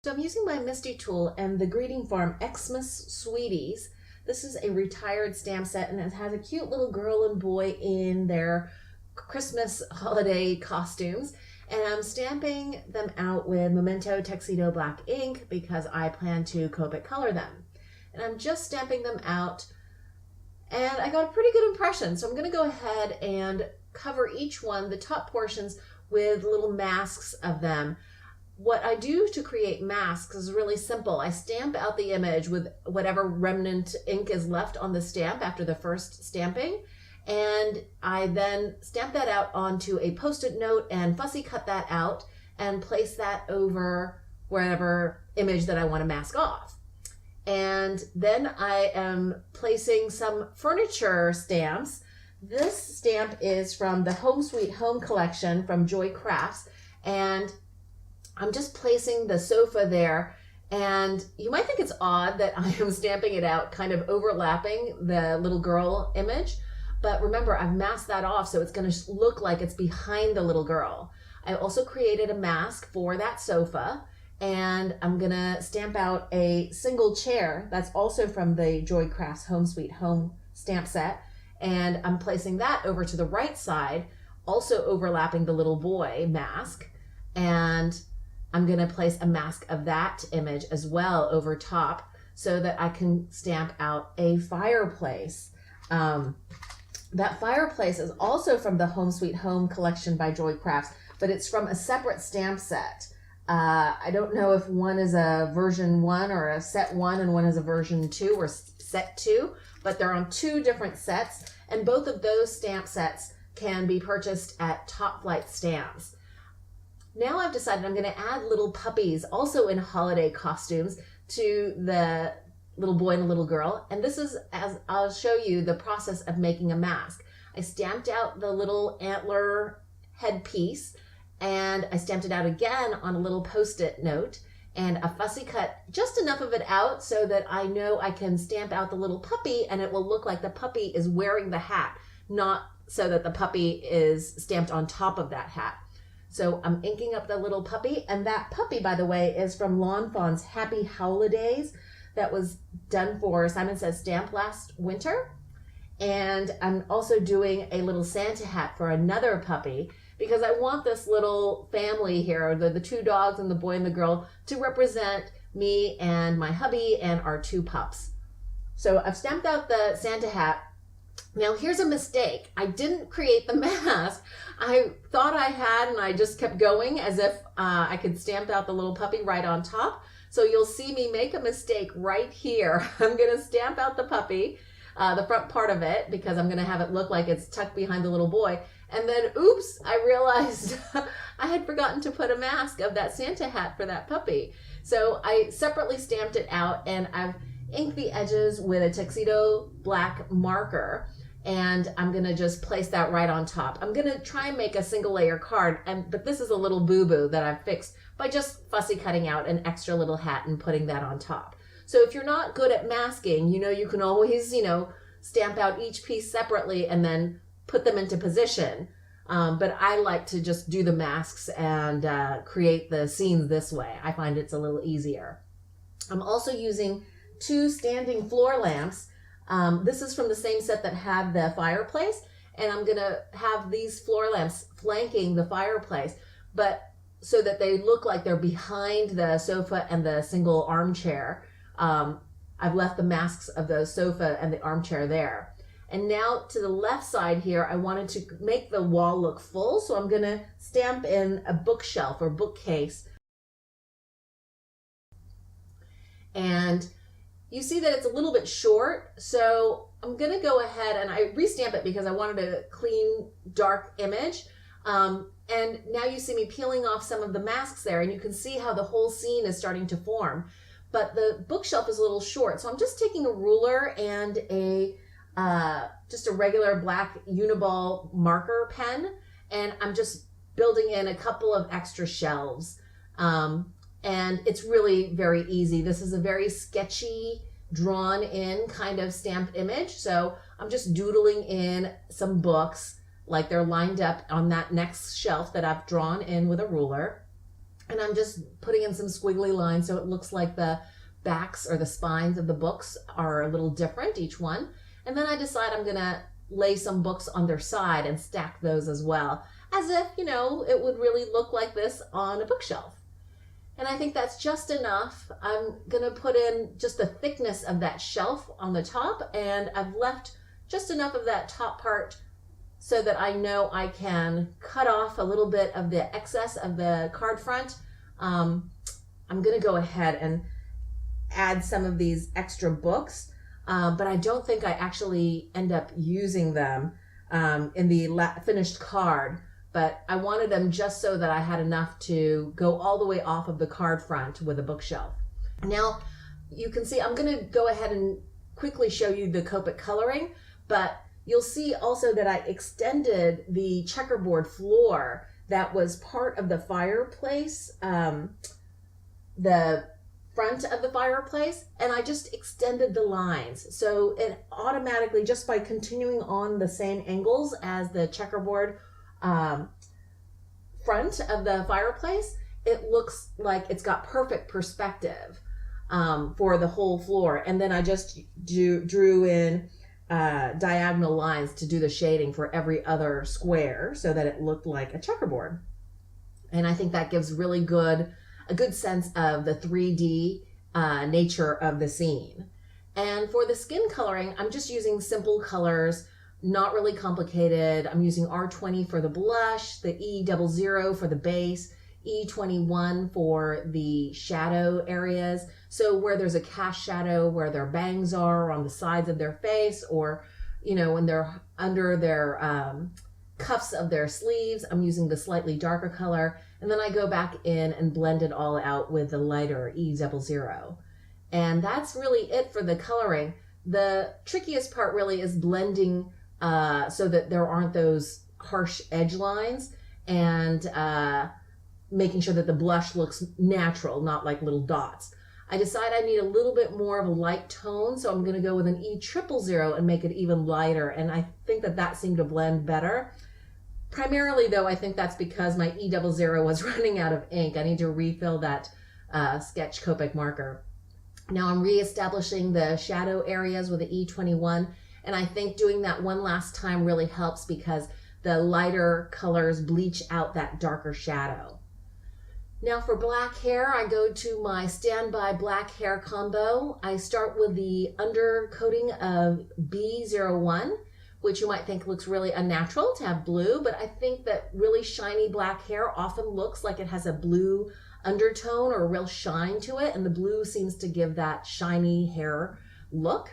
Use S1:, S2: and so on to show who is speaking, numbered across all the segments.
S1: So I'm using my Misty tool and the Greeting Farm Xmas Sweeties. This is a retired stamp set and it has a cute little girl and boy in their Christmas holiday costumes. And I'm stamping them out with Memento Tuxedo Black ink because I plan to Copic color them. And I'm just stamping them out and I got a pretty good impression. So I'm going to go ahead and cover each one, the top portions, with little masks of them. What I do to create masks is really simple. I stamp out the image with whatever remnant ink is left on the stamp after the first stamping, and I then stamp that out onto a Post-it note and fussy cut that out and place that over wherever image that I want to mask off. And then I am placing some furniture stamps. This stamp is from the Home Sweet Home collection from Joy Crafts, and I'm just placing the sofa there, and you might think it's odd that I am stamping it out kind of overlapping the little girl image, but remember I've masked that off so it's going to look like it's behind the little girl. I also created a mask for that sofa, and I'm going to stamp out a single chair that's also from the Joy Crafts Home Sweet Home stamp set, and I'm placing that over to the right side, also overlapping the little boy mask, and I'm going to place a mask of that image as well over top so that I can stamp out a fireplace. That fireplace is also from the Home Sweet Home collection by Joy Crafts, but it's from a separate stamp set. I don't know if one is a version 1 or a set 1 and one is a version 2 or set 2, but they're on 2 different sets, and both of those stamp sets can be purchased at Top Flight Stamps. Now I've decided I'm going to add little puppies also in holiday costumes to the little boy and little girl. And this is, as I'll show you, the process of making a mask. I stamped out the little antler headpiece and I stamped it out again on a little Post-it note and a fussy cut just enough of it out so that I know I can stamp out the little puppy and it will look like the puppy is wearing the hat, not so that the puppy is stamped on top of that hat. So I'm inking up the little puppy, and that puppy, by the way, is from Fawn's Happy Howlidays that was done for Simon Says Stamp last winter. And I'm also doing a little Santa hat for another puppy because I want this little family here, the 2 dogs and the boy and the girl, to represent me and my hubby and our 2 pups. So I've stamped out the Santa hat. Now here's a mistake. I didn't create the mask. I thought I had, and I just kept going as if I could stamp out the little puppy right on top. So you'll see me make a mistake right here. I'm going to stamp out the puppy, the front part of it, because I'm going to have it look like it's tucked behind the little boy. And then, oops, I realized I had forgotten to put a mask of that Santa hat for that puppy. So I separately stamped it out, and I've inked the edges with a tuxedo black marker, and I'm going to just place that right on top. I'm going to try and make a single layer card, but this is a little boo-boo that I've fixed by just fussy cutting out an extra little hat and putting that on top. So if you're not good at masking, you can always, stamp out each piece separately and then put them into position. But I like to just do the masks and create the scenes this way. I find it's a little easier. I'm also using 2 standing floor lamps. This is from the same set that had the fireplace, and I'm going to have these floor lamps flanking the fireplace, but so that they look like they're behind the sofa and the single armchair. I've left the masks of the sofa and the armchair there. And now to the left side here, I wanted to make the wall look full, so I'm going to stamp in a bookshelf or bookcase. And you see that it's a little bit short, so I'm going to go ahead and I restamp it because I wanted a clean, dark image. And now you see me peeling off some of the masks there, and you can see how the whole scene is starting to form. But the bookshelf is a little short, so I'm just taking a ruler and just a regular black Uniball marker pen, and I'm just building in a couple of extra shelves. And it's really very easy. This is a very sketchy, drawn in kind of stamped image. So I'm just doodling in some books like they're lined up on that next shelf that I've drawn in with a ruler. And I'm just putting in some squiggly lines so it looks like the backs or the spines of the books are a little different, each one. And then I decide I'm gonna lay some books on their side and stack those as well, as if, you know, it would really look like this on a bookshelf. And I think that's just enough. I'm gonna put in just the thickness of that shelf on the top, and I've left just enough of that top part so that I know I can cut off a little bit of the excess of the card front. I'm gonna go ahead and add some of these extra books, but I don't think I actually end up using them in the finished card, but I wanted them just so that I had enough to go all the way off of the card front with a bookshelf. Now, you can see I'm gonna go ahead and quickly show you the Copic coloring, but you'll see also that I extended the checkerboard floor that was part of the fireplace, the front of the fireplace, and I just extended the lines. So it automatically, just by continuing on the same angles as the checkerboard front of the fireplace, it looks like it's got perfect perspective for the whole floor. And then I just drew in diagonal lines to do the shading for every other square so that it looked like a checkerboard. And I think that gives really a good sense of the 3D nature of the scene. And for the skin coloring, I'm just using simple colors, not really complicated. I'm using R20 for the blush, the E00 for the base, E21 for the shadow areas. So where there's a cast shadow, where their bangs are on the sides of their face, or, you know, when they're under their cuffs of their sleeves, I'm using the slightly darker color. And then I go back in and blend it all out with the lighter E00. And that's really it for the coloring. The trickiest part really is blending so that there aren't those harsh edge lines, and making sure that the blush looks natural, not like little dots. I decide I need a little bit more of a light tone, so I'm going to go with an E000 and make it even lighter, and I think that that seemed to blend better. Primarily, though, I think that's because my E00 was running out of ink. I need to refill that sketch Copic marker. Now I'm reestablishing the shadow areas with the E21, and I think doing that one last time really helps because the lighter colors bleach out that darker shadow. Now for black hair, I go to my standby black hair combo. I start with the undercoating of B01, which you might think looks really unnatural to have blue, but I think that really shiny black hair often looks like it has a blue undertone or a real shine to it, and the blue seems to give that shiny hair look.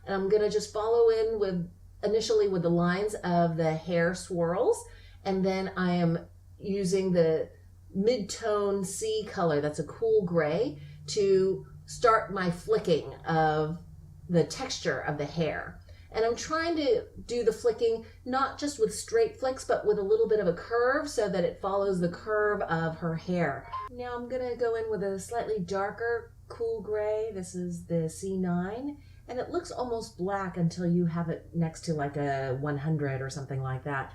S1: And I'm gonna just follow in with initially with the lines of the hair swirls, and then I am using the mid-tone C color, that's a cool gray, to start my flicking of the texture of the hair. And I'm trying to do the flicking not just with straight flicks, but with a little bit of a curve so that it follows the curve of her hair. Now I'm gonna go in with a slightly darker cool gray. This is the C9, and it looks almost black until you have it next to like a 100 or something like that.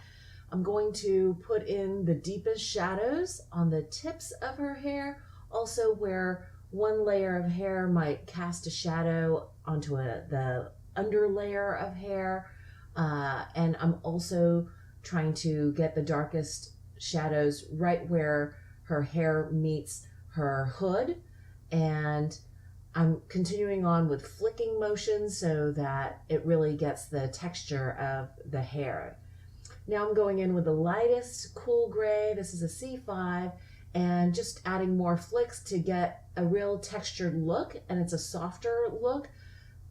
S1: I'm going to put in the deepest shadows on the tips of her hair, also where one layer of hair might cast a shadow onto the under layer of hair, and I'm also trying to get the darkest shadows right where her hair meets her hood, and I'm continuing on with flicking motions so that it really gets the texture of the hair. Now I'm going in with the lightest cool gray. This is a C5, and just adding more flicks to get a real textured look, and it's a softer look.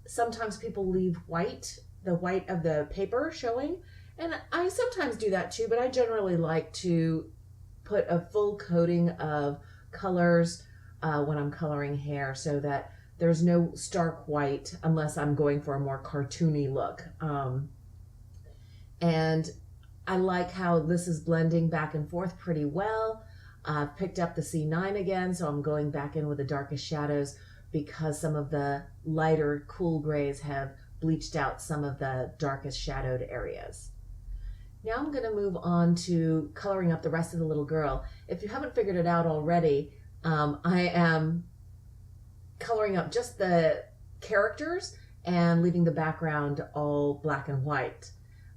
S1: Sometimes people leave the white of the paper showing, and I sometimes do that too, but I generally like to put a full coating of colors when I'm coloring hair so that there's no stark white unless I'm going for a more cartoony look. And I like how this is blending back and forth pretty well. I've picked up the C9 again, so I'm going back in with the darkest shadows because some of the lighter cool grays have bleached out some of the darkest shadowed areas. Now I'm going to move on to coloring up the rest of the little girl. If you haven't figured it out already, I am coloring up just the characters and leaving the background all black and white.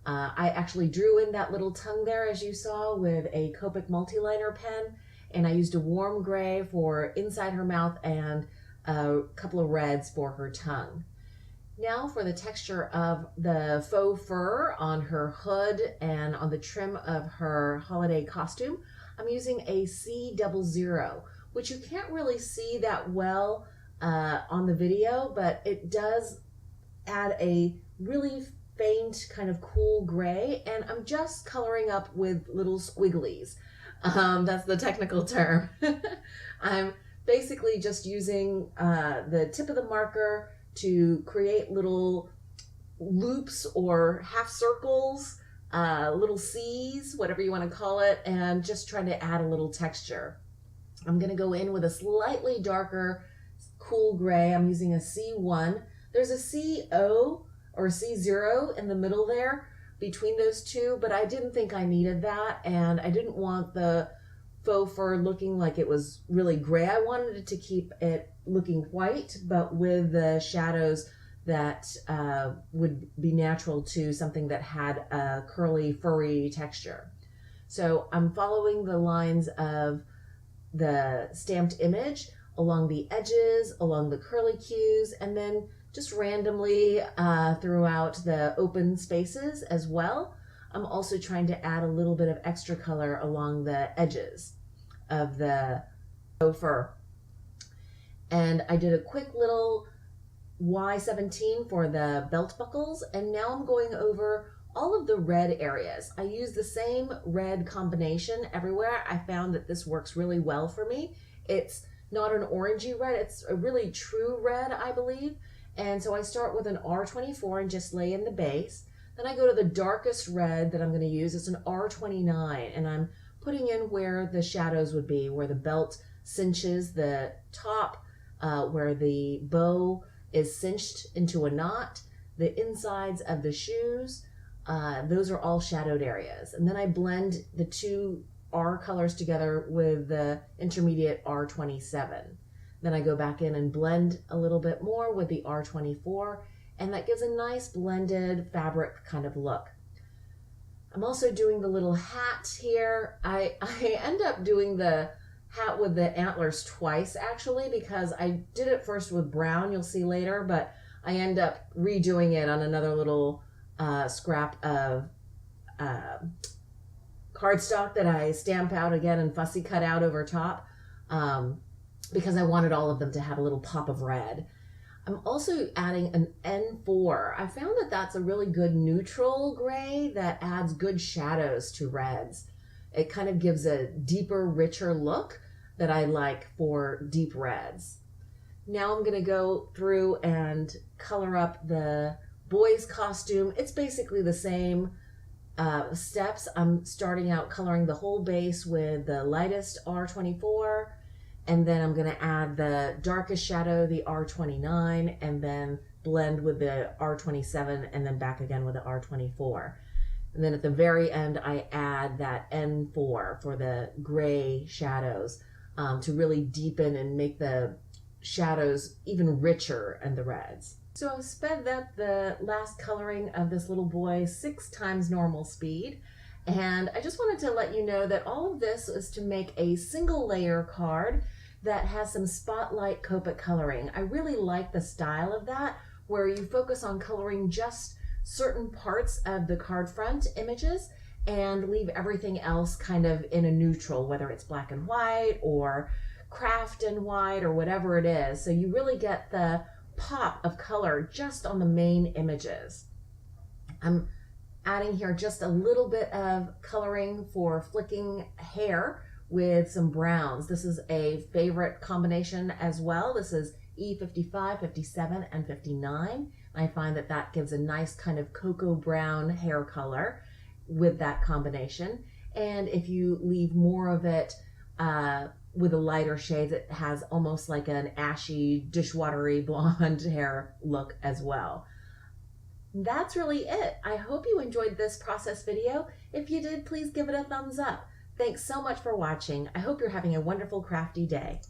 S1: I actually drew in that little tongue there, as you saw, with a Copic multiliner pen, and I used a warm gray for inside her mouth and a couple of reds for her tongue. Now for the texture of the faux fur on her hood and on the trim of her holiday costume, I'm using a C00, which you can't really see that well on the video, but it does add a really faint kind of cool gray, and I'm just coloring up with little squigglies. That's the technical term. I'm basically just using the tip of the marker to create little loops or half circles, little C's, whatever you want to call it, and just trying to add a little texture. I'm going to go in with a slightly darker cool gray. I'm using a C1. There's a CO or C0 in the middle there between those two, but I didn't think I needed that, and I didn't want the faux fur looking like it was really gray. I wanted it to keep it looking white, but with the shadows that would be natural to something that had a curly, furry texture. So I'm following the lines of the stamped image along the edges, along the curly cues, and then just randomly throughout the open spaces as well. I'm also trying to add a little bit of extra color along the edges of the faux fur. And I did a quick little Y17 for the belt buckles, and now I'm going over all of the red areas. I use the same red combination everywhere. I found that this works really well for me. It's not an orangey red, it's a really true red, I believe. And so I start with an R24 and just lay in the base. Then I go to the darkest red that I'm going to use. It's an R29, and I'm putting in where the shadows would be, where the belt cinches the top, where the bow is cinched into a knot, the insides of the shoes. Those are all shadowed areas. And then I blend the two R colors together with the intermediate R27. Then I go back in and blend a little bit more with the R24, and that gives a nice blended fabric kind of look. I'm also doing the little hat here. I end up doing the hat with the antlers twice, actually, because I did it first with brown, you'll see later, but I end up redoing it on another little scrap of cardstock that I stamp out again and fussy cut out over top, because I wanted all of them to have a little pop of red. I'm also adding an N4. I found that that's a really good neutral gray that adds good shadows to reds. It kind of gives a deeper, richer look that I like for deep reds. Now I'm going to go through and color up the boy's costume. It's basically the same steps. I'm starting out coloring the whole base with the lightest R24, and then I'm going to add the darkest shadow, the R29, and then blend with the R27, and then back again with the R24. And then at the very end, I add that N4 for the gray shadows to really deepen and make the shadows even richer in the reds. So I've sped up the last coloring of this little boy 6 times normal speed. And I just wanted to let you know that all of this is to make a single layer card that has some spotlight Copic coloring. I really like the style of that, where you focus on coloring just certain parts of the card front images and leave everything else kind of in a neutral, whether it's black and white or craft and white or whatever it is. So you really get the pop of color just on the main images. I'm adding here just a little bit of coloring for flicking hair with some browns. This is a favorite combination as well. This is E55, 57, and 59. I find that that gives a nice kind of cocoa brown hair color with that combination. And if you leave more of it with a lighter shade, it has almost like an ashy, dishwatery blonde hair look as well. That's really it. I hope you enjoyed this process video. If you did, please give it a thumbs up. Thanks so much for watching. I hope you're having a wonderful crafty day.